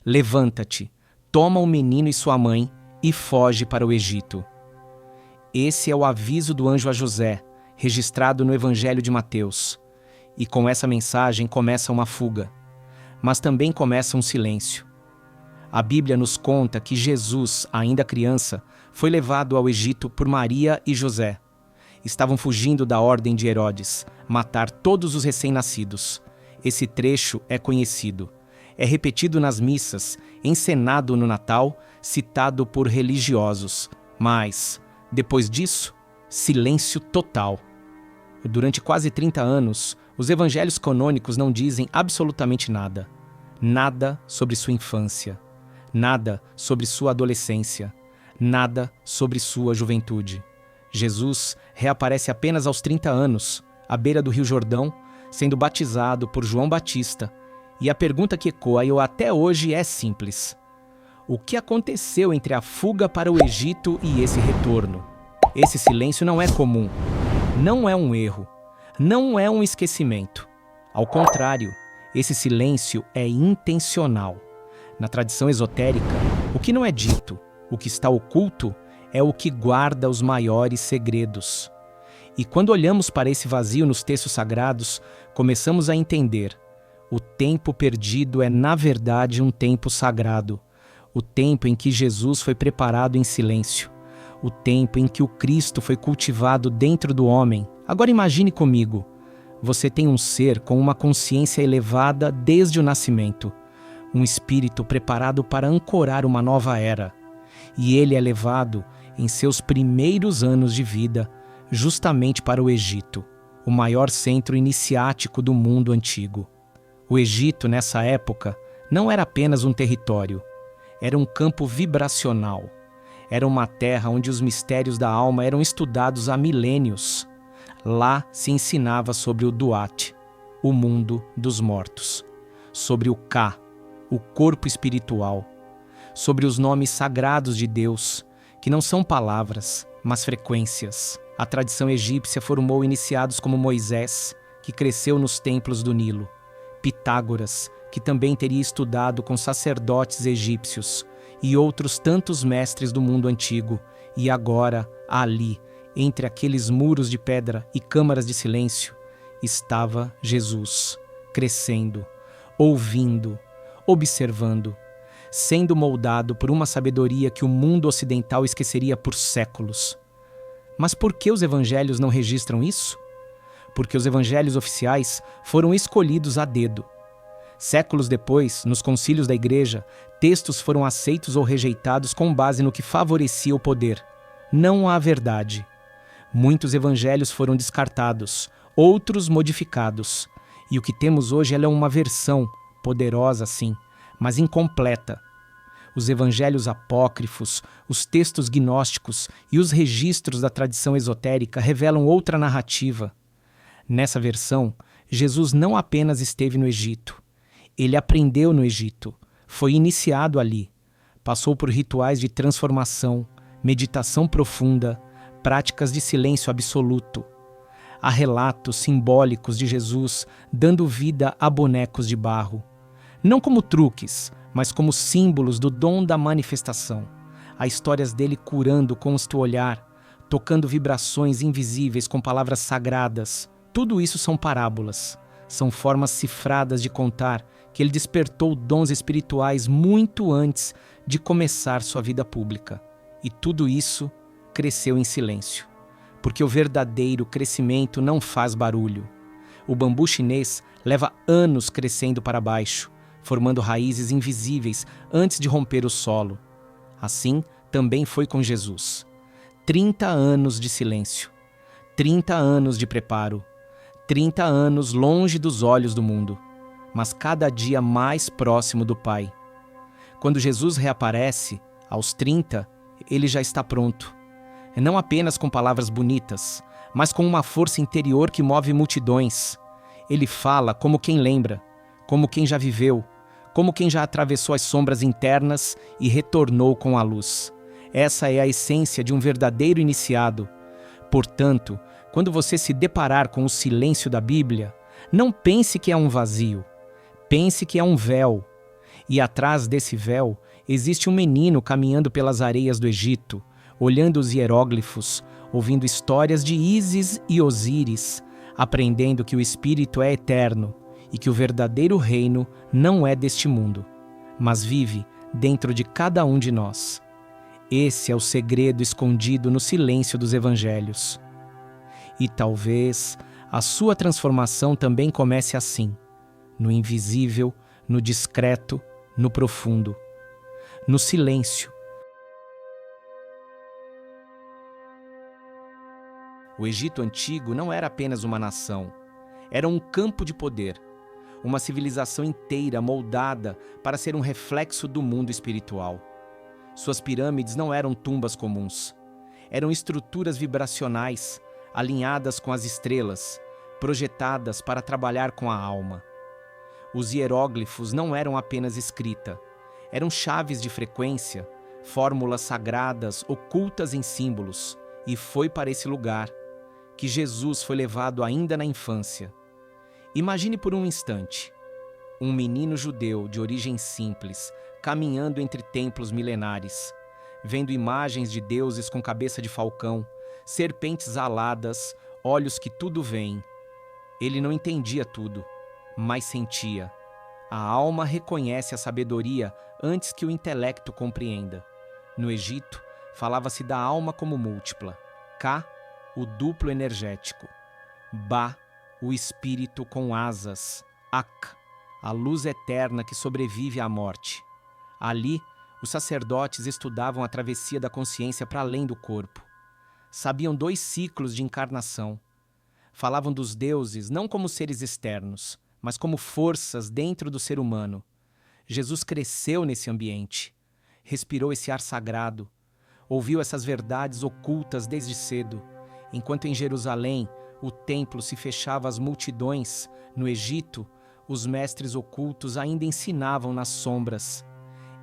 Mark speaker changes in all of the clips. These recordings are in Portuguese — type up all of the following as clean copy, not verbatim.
Speaker 1: levanta-te, toma o menino e sua mãe e foge para o Egito. Esse é o aviso do anjo a José, registrado no Evangelho de Mateus. E com essa mensagem começa uma fuga, mas também começa um silêncio. A Bíblia nos conta que Jesus, ainda criança, foi levado ao Egito por Maria e José. Estavam fugindo da ordem de Herodes, matar todos os recém-nascidos. Esse trecho é conhecido. É repetido nas missas, encenado no Natal, citado por religiosos. Mas, depois disso, silêncio total. Durante quase 30 anos, os evangelhos canônicos não dizem absolutamente nada. Nada sobre sua infância. Nada sobre sua adolescência. Nada sobre sua juventude. Jesus reaparece apenas aos 30 anos, à beira do Rio Jordão, sendo batizado por João Batista. E a pergunta que ecoa até hoje é simples. O que aconteceu entre a fuga para o Egito e esse retorno? Esse silêncio não é comum. Não é um erro. Não é um esquecimento. Ao contrário, esse silêncio é intencional. Na tradição esotérica, o que não é dito, o que está oculto, é o que guarda os maiores segredos. E quando olhamos para esse vazio nos textos sagrados, começamos a entender. O tempo perdido é, na verdade, um tempo sagrado. O tempo em que Jesus foi preparado em silêncio. O tempo em que o Cristo foi cultivado dentro do homem. Agora imagine comigo. Você tem um ser com uma consciência elevada desde o nascimento. Um espírito preparado para ancorar uma nova era. E ele é levado, em seus primeiros anos de vida, justamente para o Egito, o maior centro iniciático do mundo antigo. O Egito, nessa época, não era apenas um território. Era um campo vibracional. Era uma terra onde os mistérios da alma eram estudados há milênios. Lá se ensinava sobre o Duat, o mundo dos mortos. Sobre o Ka, o corpo espiritual. Sobre os nomes sagrados de Deus, que não são palavras, mas frequências. A tradição egípcia formou iniciados como Moisés, que cresceu nos templos do Nilo. Pitágoras, que também teria estudado com sacerdotes egípcios, e outros tantos mestres do mundo antigo, e agora, ali, entre aqueles muros de pedra e câmaras de silêncio, estava Jesus, crescendo, ouvindo, observando, sendo moldado por uma sabedoria que o mundo ocidental esqueceria por séculos. Mas por que os evangelhos não registram isso? Porque os evangelhos oficiais foram escolhidos a dedo. Séculos depois, nos concílios da igreja, textos foram aceitos ou rejeitados com base no que favorecia o poder, não a verdade. Muitos evangelhos foram descartados, outros modificados. E o que temos hoje é uma versão, poderosa sim, mas incompleta. Os evangelhos apócrifos, os textos gnósticos e os registros da tradição esotérica revelam outra narrativa. Nessa versão, Jesus não apenas esteve no Egito. Ele aprendeu no Egito, foi iniciado ali, passou por rituais de transformação, meditação profunda, práticas de silêncio absoluto. Há relatos simbólicos de Jesus dando vida a bonecos de barro. Não como truques, mas como símbolos do dom da manifestação. Há histórias dele curando com o seu olhar, tocando vibrações invisíveis com palavras sagradas. Tudo isso são parábolas, são formas cifradas de contar que ele despertou dons espirituais muito antes de começar sua vida pública. E tudo isso cresceu em silêncio, porque o verdadeiro crescimento não faz barulho. O bambu chinês leva anos crescendo para baixo, formando raízes invisíveis antes de romper o solo. Assim, também foi com Jesus. 30 anos de silêncio, 30 anos de preparo, 30 anos longe dos olhos do mundo, mas cada dia mais próximo do Pai. Quando Jesus reaparece, aos 30, ele já está pronto. Não apenas com palavras bonitas, mas com uma força interior que move multidões. Ele fala como quem lembra, como quem já viveu, como quem já atravessou as sombras internas e retornou com a luz. Essa é a essência de um verdadeiro iniciado. Portanto, quando você se deparar com o silêncio da Bíblia, não pense que é um vazio. Pense que é um véu. E atrás desse véu existe um menino caminhando pelas areias do Egito, olhando os hieróglifos, ouvindo histórias de Ísis e Osíris, aprendendo que o Espírito é eterno e que o verdadeiro reino não é deste mundo, mas vive dentro de cada um de nós. Esse é o segredo escondido no silêncio dos evangelhos. E talvez a sua transformação também comece assim, no invisível, no discreto, no profundo, no silêncio. O Egito Antigo não era apenas uma nação, era um campo de poder, uma civilização inteira moldada para ser um reflexo do mundo espiritual. Suas pirâmides não eram tumbas comuns, eram estruturas vibracionais, alinhadas com as estrelas, projetadas para trabalhar com a alma. Os hieróglifos não eram apenas escrita, eram chaves de frequência, fórmulas sagradas ocultas em símbolos, e foi para esse lugar que Jesus foi levado ainda na infância. Imagine por um instante, um menino judeu de origem simples, caminhando entre templos milenares, vendo imagens de deuses com cabeça de falcão, serpentes aladas, olhos que tudo veem. Ele não entendia tudo, mas sentia. A alma reconhece a sabedoria antes que o intelecto compreenda. No Egito, falava-se da alma como múltipla. Ka, o duplo energético. Ba, o espírito com asas. Ak, a luz eterna que sobrevive à morte. Ali, os sacerdotes estudavam a travessia da consciência para além do corpo. Sabiam 2 ciclos de encarnação. Falavam dos deuses não como seres externos, mas como forças dentro do ser humano. Jesus cresceu nesse ambiente, respirou esse ar sagrado, ouviu essas verdades ocultas desde cedo. Enquanto em Jerusalém o templo se fechava às multidões, no Egito, os mestres ocultos ainda ensinavam nas sombras.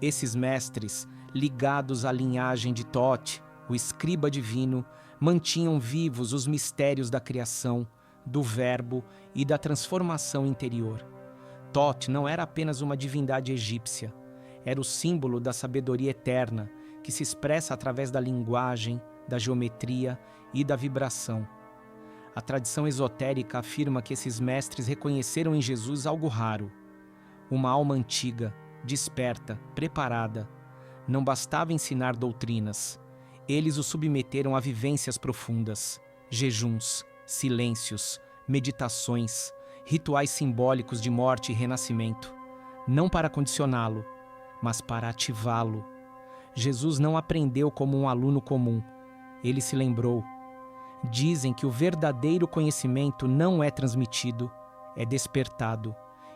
Speaker 1: Esses mestres, ligados à linhagem de Tote, o escriba divino, mantinham vivos os mistérios da criação, do verbo e da transformação interior. Tote não era apenas uma divindade egípcia, era o símbolo da sabedoria eterna que se expressa através da linguagem, da geometria e da vibração. A tradição esotérica afirma que esses mestres reconheceram em Jesus algo raro, uma alma antiga, desperta, preparada. Não bastava ensinar doutrinas, eles o submeteram a vivências profundas, jejuns, silêncios, meditações, rituais simbólicos de morte e renascimento, não para condicioná-lo, mas para ativá-lo. Jesus não aprendeu como um aluno comum, ele se lembrou. Dizem que o verdadeiro conhecimento não é transmitido, é despertado.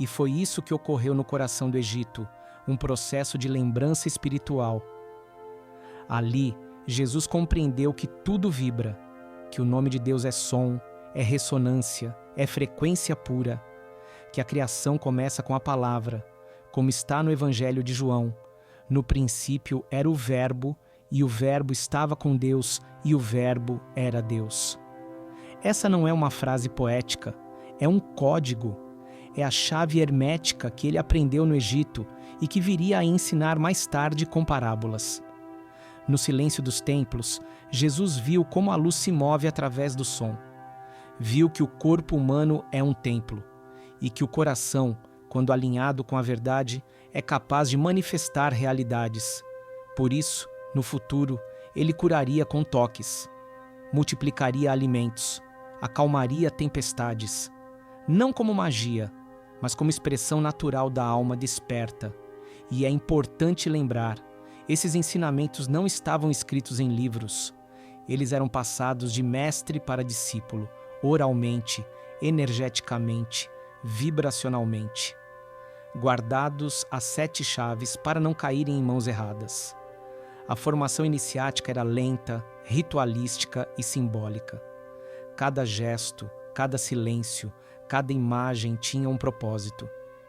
Speaker 1: E foi isso que ocorreu no coração do Egito, um processo de lembrança espiritual. Ali, Jesus compreendeu que tudo vibra, que o nome de Deus é som, é ressonância, é frequência pura, que a criação começa com a palavra, como está no Evangelho de João. No princípio era o Verbo, e o Verbo estava com Deus, e o Verbo era Deus. Essa não é uma frase poética, é um código, é a chave hermética que ele aprendeu no Egito e que viria a ensinar mais tarde com parábolas. No silêncio dos templos, Jesus viu como a luz se move através do som. Viu que o corpo humano é um templo e que o coração, quando alinhado com a verdade, é capaz de manifestar realidades. Por isso, no futuro, ele curaria com toques, multiplicaria alimentos, acalmaria tempestades, não como magia, mas como expressão natural da alma desperta. E é importante lembrar, esses ensinamentos não estavam escritos em livros. Eles eram passados de mestre para discípulo, oralmente, energeticamente, vibracionalmente, guardados às 7 chaves para não caírem em mãos erradas. A formação iniciática era lenta, ritualística e simbólica. Cada gesto, cada silêncio, cada imagem tinha um propósito.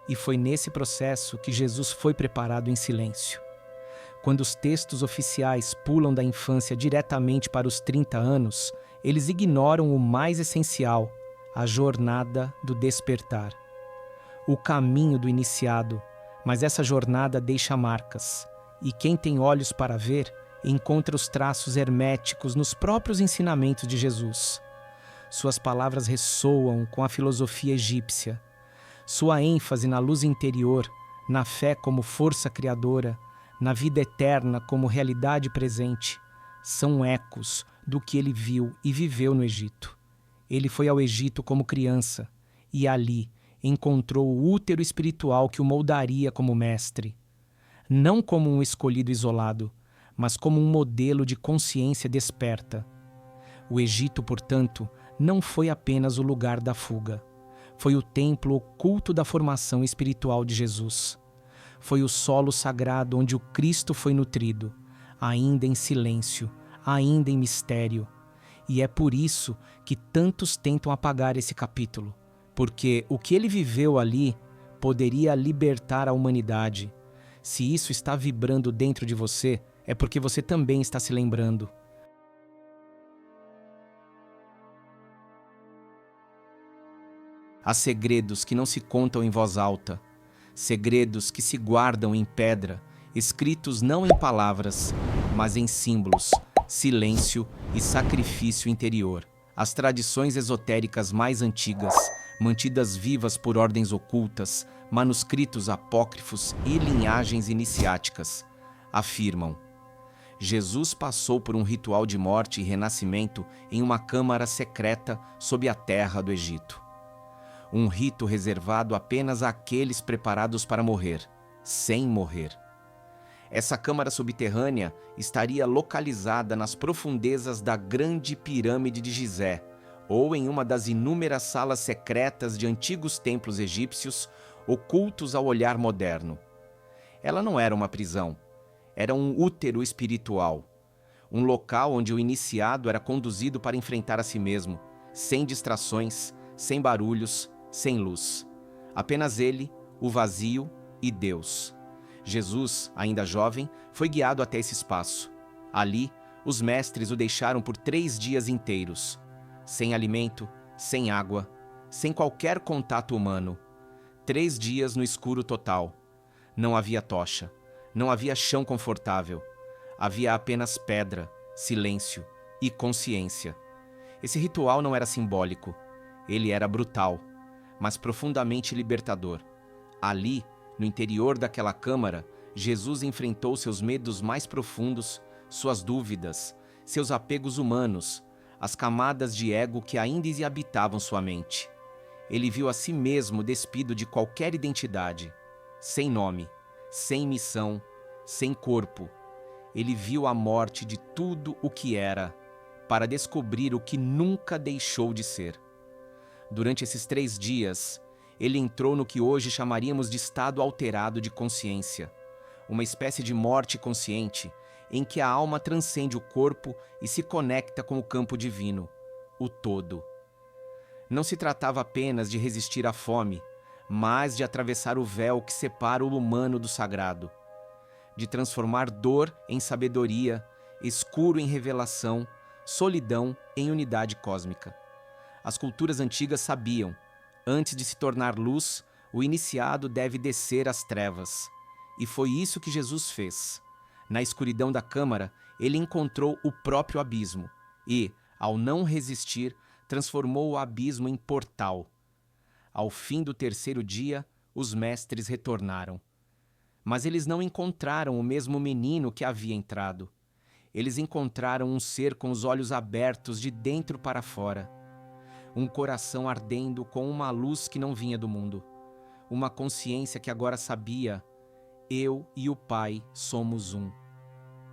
Speaker 1: E foi nesse processo que Jesus foi preparado em silêncio. Quando os textos oficiais pulam da infância diretamente para os 30 anos, eles ignoram o mais essencial, a jornada do despertar. O caminho do iniciado, Mas essa jornada deixa marcas, e quem tem olhos para ver encontra os traços herméticos nos próprios ensinamentos de Jesus. Suas palavras ressoam com a filosofia egípcia. Sua ênfase na luz interior, na fé como força criadora, na vida eterna como realidade presente, são ecos do que ele viu e viveu no Egito. Ele foi ao Egito como criança e ali encontrou o útero espiritual que o moldaria como mestre. Não como um escolhido isolado, mas como um modelo de consciência desperta. O Egito, portanto, não foi apenas o lugar da fuga. Foi o templo oculto da formação espiritual de Jesus. Foi o solo sagrado onde o Cristo foi nutrido, ainda em silêncio, ainda em mistério. E é por isso que tantos tentam apagar esse capítulo, porque o que ele viveu ali poderia libertar a humanidade. Se isso está vibrando dentro de você, é porque você também está se lembrando. Há segredos que não se contam em voz alta, segredos que se guardam em pedra, escritos não em palavras, mas em símbolos, silêncio e sacrifício interior. As tradições esotéricas mais antigas, mantidas vivas por ordens ocultas, manuscritos apócrifos e linhagens iniciáticas, afirmam: Jesus passou por um ritual de morte e renascimento em uma câmara secreta sob a terra do Egito. Um rito reservado apenas àqueles preparados para morrer, sem morrer. Essa câmara subterrânea estaria localizada nas profundezas da Grande Pirâmide de Gizé, ou em uma das inúmeras salas secretas de antigos templos egípcios, ocultos ao olhar moderno. Ela não era uma prisão, era um útero espiritual, um local onde o iniciado era conduzido para enfrentar a si mesmo, sem distrações, sem barulhos, sem luz. Apenas ele, o vazio e Deus. Jesus, ainda jovem, foi guiado até esse espaço. Ali, os mestres o deixaram por 3 dias inteiros, sem alimento, sem água, sem qualquer contato humano. 3 dias no escuro total. Não havia tocha, não havia chão confortável. Havia apenas pedra, silêncio e consciência. Esse ritual não era simbólico, ele era brutal, mas profundamente libertador. Ali, no interior daquela câmara, Jesus enfrentou seus medos mais profundos, suas dúvidas, seus apegos humanos, as camadas de ego que ainda habitavam sua mente. Ele viu a si mesmo despido de qualquer identidade, sem nome, sem missão, sem corpo. Ele viu a morte de tudo o que era, para descobrir o que nunca deixou de ser. Durante esses 3 dias, ele entrou no que hoje chamaríamos de estado alterado de consciência, uma espécie de morte consciente em que a alma transcende o corpo e se conecta com o campo divino, o todo. Não se tratava apenas de resistir à fome, mas de atravessar o véu que separa o humano do sagrado, de transformar dor em sabedoria, escuro em revelação, solidão em unidade cósmica. As culturas antigas sabiam: antes de se tornar luz, o iniciado deve descer às trevas. E foi isso que Jesus fez. Na escuridão da câmara, ele encontrou o próprio abismo e, ao não resistir, transformou o abismo em portal. Ao fim do 3º dia, os mestres retornaram. Mas eles não encontraram o mesmo menino que havia entrado. Eles encontraram um ser com os olhos abertos de dentro para fora. Um coração ardendo com uma luz que não vinha do mundo. Uma consciência que agora sabia: eu e o Pai somos um.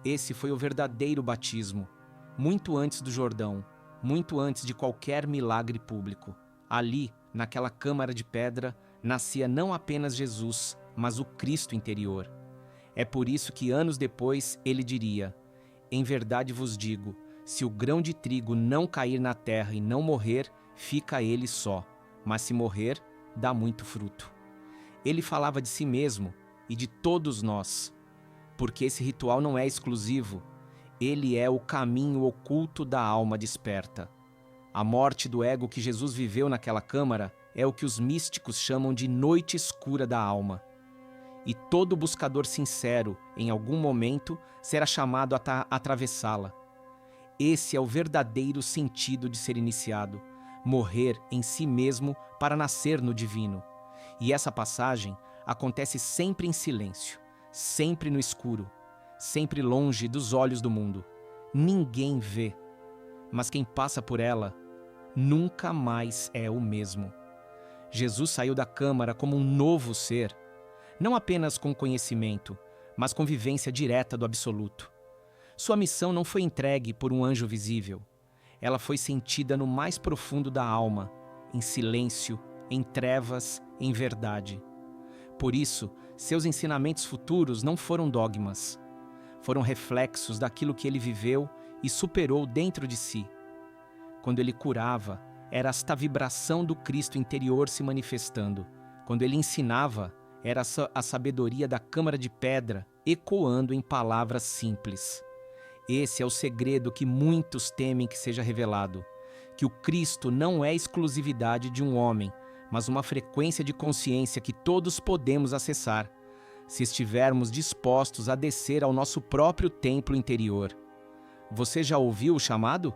Speaker 1: Esse foi o verdadeiro batismo, muito antes do Jordão, muito antes de qualquer milagre público. Ali, naquela câmara de pedra, nascia não apenas Jesus, mas o Cristo interior. É por isso que anos depois ele diria: em verdade vos digo, se o grão de trigo não cair na terra e não morrer, fica ele só, mas se morrer, dá muito fruto. Ele falava de si mesmo e de todos nós, porque esse ritual não é exclusivo, ele é o caminho oculto da alma desperta. A morte do ego que Jesus viveu naquela câmara é o que os místicos chamam de noite escura da alma. e todo buscador sincero, em algum momento, será chamado a atravessá-la. Esse é o verdadeiro sentido de ser iniciado, morrer em si mesmo para nascer no divino. E essa passagem acontece sempre em silêncio, sempre no escuro, sempre longe dos olhos do mundo. Ninguém vê, mas quem passa por ela nunca mais é o mesmo. Jesus saiu da câmara como um novo ser, não apenas com conhecimento, mas com vivência direta do absoluto. Sua missão não foi entregue por um anjo visível. Ela foi sentida no mais profundo da alma, em silêncio, em trevas, em verdade. Por isso, seus ensinamentos futuros não foram dogmas. Foram reflexos daquilo que ele viveu e superou dentro de si. Quando ele curava, era esta vibração do Cristo interior se manifestando. Quando ele ensinava, era a sabedoria da câmara de pedra ecoando em palavras simples. Esse é o segredo que muitos temem que seja revelado, que o Cristo não é exclusividade de um homem, mas uma frequência de consciência que todos podemos acessar, se estivermos dispostos a descer ao nosso próprio templo interior. Você já ouviu o chamado?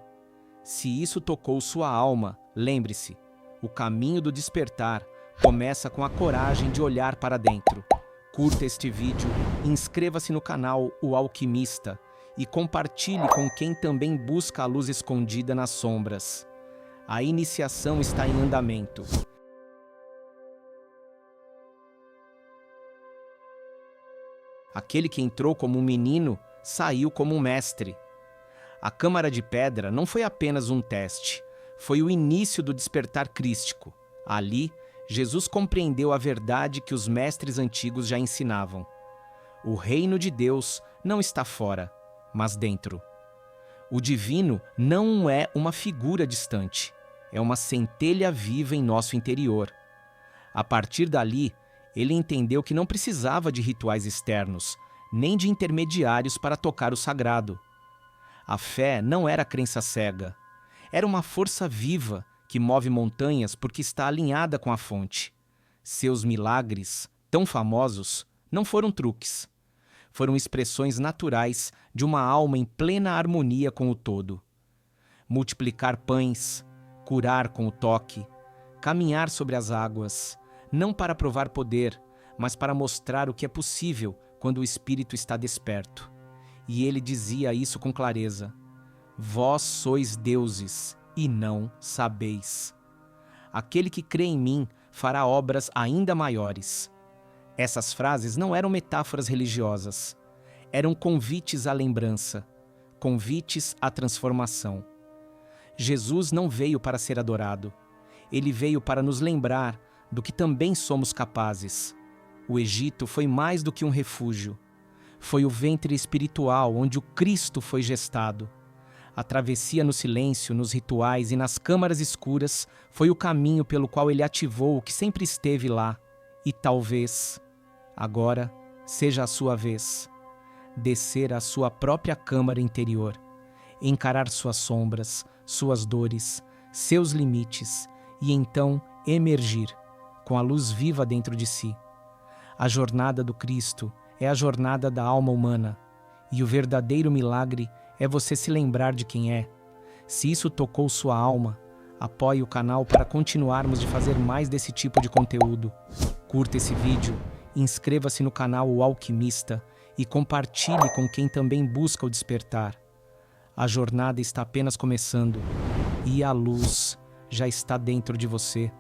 Speaker 1: Se isso tocou sua alma, lembre-se, o caminho do despertar começa com a coragem de olhar para dentro. Curta este vídeo, inscreva-se no canal O Alquimista e compartilhe com quem também busca a luz escondida nas sombras. A iniciação está em andamento. Aquele que entrou como um menino saiu como um mestre. A câmara de pedra não foi apenas um teste, foi o início do despertar crístico. Ali, Jesus compreendeu a verdade que os mestres antigos já ensinavam. O reino de Deus não está fora, mas dentro. O divino não é uma figura distante, é uma centelha viva em nosso interior. A partir dali, ele entendeu que não precisava de rituais externos, nem de intermediários para tocar o sagrado. A fé não era crença cega, era uma força viva que move montanhas porque está alinhada com a fonte. Seus milagres, tão famosos, não foram truques. Foram expressões naturais de uma alma em plena harmonia com o todo. Multiplicar pães, curar com o toque, caminhar sobre as águas, não para provar poder, mas para mostrar o que é possível quando o espírito está desperto. E ele dizia isso com clareza: vós sois deuses e não sabeis. Aquele que crê em mim fará obras ainda maiores. Essas frases não eram metáforas religiosas, eram convites à lembrança, convites à transformação. Jesus não veio para ser adorado, ele veio para nos lembrar do que também somos capazes. O Egito foi mais do que um refúgio, foi o ventre espiritual onde o Cristo foi gestado. A travessia no silêncio, nos rituais e nas câmaras escuras foi o caminho pelo qual ele ativou o que sempre esteve lá. E talvez, agora, seja a sua vez. Descer à sua própria câmara interior, encarar suas sombras, suas dores, seus limites e então emergir, com a luz viva dentro de si. A jornada do Cristo é a jornada da alma humana, e o verdadeiro milagre é você se lembrar de quem é. Se isso tocou sua alma, apoie o canal para continuarmos de fazer mais desse tipo de conteúdo. Curta esse vídeo, inscreva-se no canal O Alquimista e compartilhe com quem também busca o despertar. A jornada está apenas começando e a luz já está dentro de você.